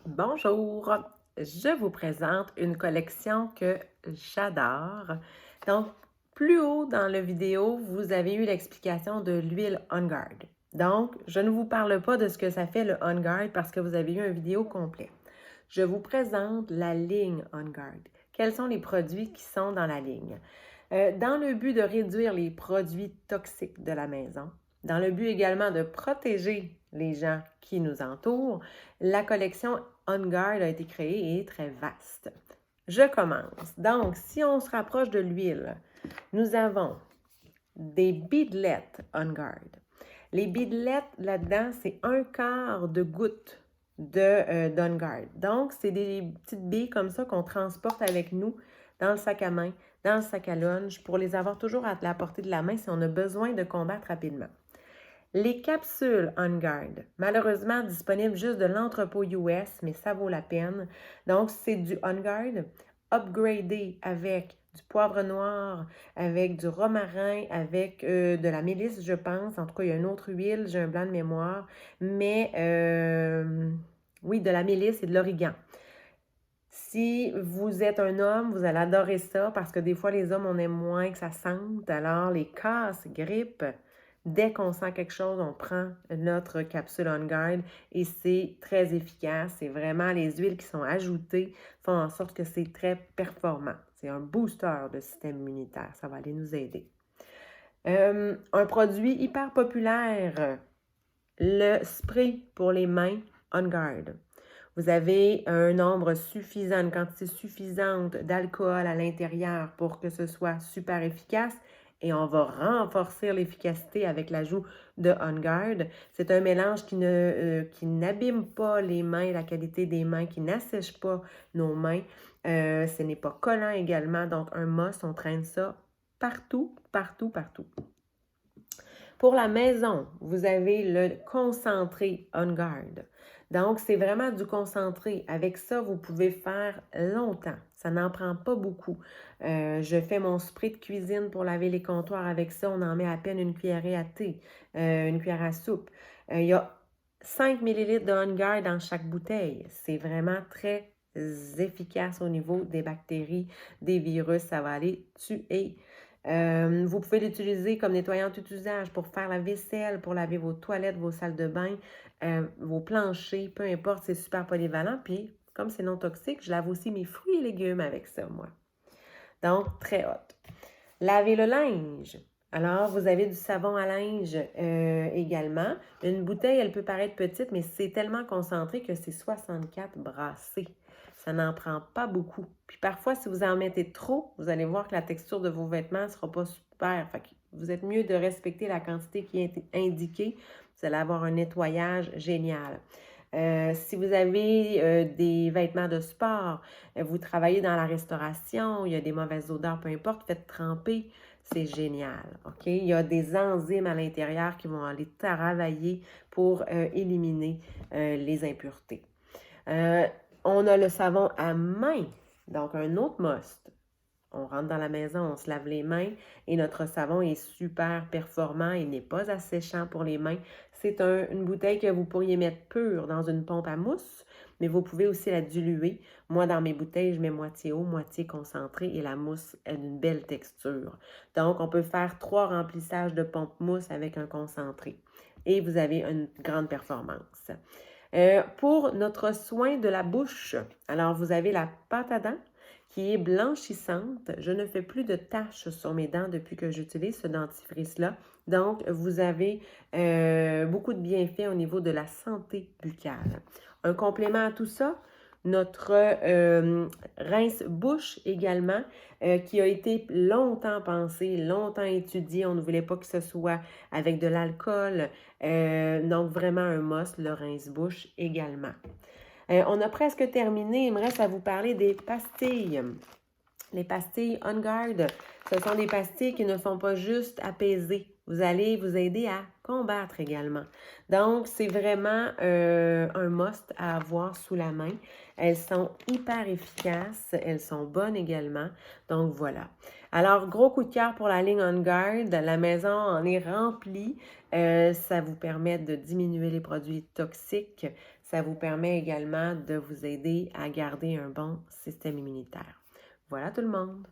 Bonjour, je vous présente une collection que j'adore. Donc, plus haut dans la vidéo, vous avez eu l'explication de l'huile On Guard. Donc, je ne vous parle pas de ce que ça fait le On Guard parce que vous avez eu une vidéo complète. Je vous présente la ligne On Guard. Quels sont les produits qui sont dans la ligne? Dans le but de réduire les produits toxiques de la maison, dans le but également de protéger les gens qui nous entourent, la collection On Guard a été créée et est très vaste. Je commence. Donc, si on se rapproche de l'huile, nous avons des beadlettes On Guard. Les beadlettes, là-dedans, c'est un quart de goutte d'On Guard. Donc, c'est des petites billes comme ça qu'on transporte avec nous dans le sac à main, dans le sac à lunch, pour les avoir toujours à la portée de la main si on a besoin de combattre rapidement. Les capsules On Guard, malheureusement disponibles juste de l'entrepôt US, mais ça vaut la peine. Donc, c'est du On Guard upgradé avec du poivre noir, avec du romarin, avec de la mélisse, je pense. En tout cas, il y a une autre huile, j'ai un blanc de mémoire. Mais oui, de la mélisse et de l'origan. Si vous êtes un homme, vous allez adorer ça parce que des fois, les hommes, on aime moins que ça sente. Alors, les casses, grippes, dès qu'on sent quelque chose, on prend notre capsule On Guard et c'est très efficace. C'est vraiment les huiles qui sont ajoutées font en sorte que c'est très performant. C'est un booster de système immunitaire. Ça va aller nous aider. Un produit hyper populaire, le spray pour les mains On Guard. Vous avez un nombre suffisant, une quantité suffisante d'alcool à l'intérieur pour que ce soit super efficace et on va renforcer l'efficacité avec l'ajout de On Guard. C'est un mélange qui n'abîme pas les mains, la qualité des mains, qui n'assèche pas nos mains. Ce n'est pas collant également, donc un must, on traîne ça partout, partout, partout. Pour la maison, vous avez le concentré On Guard. Donc, c'est vraiment du concentré. Avec ça, vous pouvez faire longtemps. Ça n'en prend pas beaucoup. Je fais mon spray de cuisine pour laver les comptoirs avec ça. On en met à peine une cuillerée à thé, une cuillère à soupe. Il y a 5 ml de On Guard dans chaque bouteille. C'est vraiment très efficace au niveau des bactéries, des virus. Ça va aller tuer. Vous pouvez l'utiliser comme nettoyant tout usage pour faire la vaisselle, pour laver vos toilettes, vos salles de bain, vos planchers, peu importe, c'est super polyvalent. Puis, comme c'est non toxique, je lave aussi mes fruits et légumes avec ça, moi. Donc, très hot. Laver le linge. Alors, vous avez du savon à linge également. Une bouteille, elle peut paraître petite, mais c'est tellement concentré que c'est 64 brassées. Ça n'en prend pas beaucoup. Puis parfois, si vous en mettez trop, vous allez voir que la texture de vos vêtements ne sera pas super. Fait que vous êtes mieux de respecter la quantité qui est indiquée. Vous allez avoir un nettoyage génial. Si vous avez des vêtements de sport, vous travaillez dans la restauration, il y a des mauvaises odeurs, peu importe, faites tremper, c'est génial. OK? Il y a des enzymes à l'intérieur qui vont aller travailler pour éliminer les impuretés. On a le savon à main, donc un autre must. On rentre dans la maison, on se lave les mains et notre savon est super performant et n'est pas asséchant pour les mains. C'est une bouteille que vous pourriez mettre pure dans une pompe à mousse, mais vous pouvez aussi la diluer. Moi, dans mes bouteilles, je mets moitié eau, moitié concentré et la mousse a une belle texture. Donc, on peut faire 3 remplissages de pompe mousse avec un concentré et vous avez une grande performance. Pour notre soin de la bouche, alors vous avez la pâte à dents qui est blanchissante. Je ne fais plus de taches sur mes dents depuis que j'utilise ce dentifrice-là. Donc, vous avez beaucoup de bienfaits au niveau de la santé buccale. Un complément à tout ça, notre rince-bouche également, qui a été longtemps pensé, longtemps étudié. On ne voulait pas que ce soit avec de l'alcool. Donc, vraiment un must, le rince-bouche également. On a presque terminé. Il me reste à vous parler des pastilles. Les pastilles On Guard, ce sont des pastilles qui ne font pas juste apaiser. Vous allez vous aider à combattre également. Donc, c'est vraiment un must à avoir sous la main. Elles sont hyper efficaces. Elles sont bonnes également. Donc, voilà. Alors, gros coup de cœur pour la ligne On Guard. La maison en est remplie. Ça vous permet de diminuer les produits toxiques. Ça vous permet également de vous aider à garder un bon système immunitaire. Voilà tout le monde!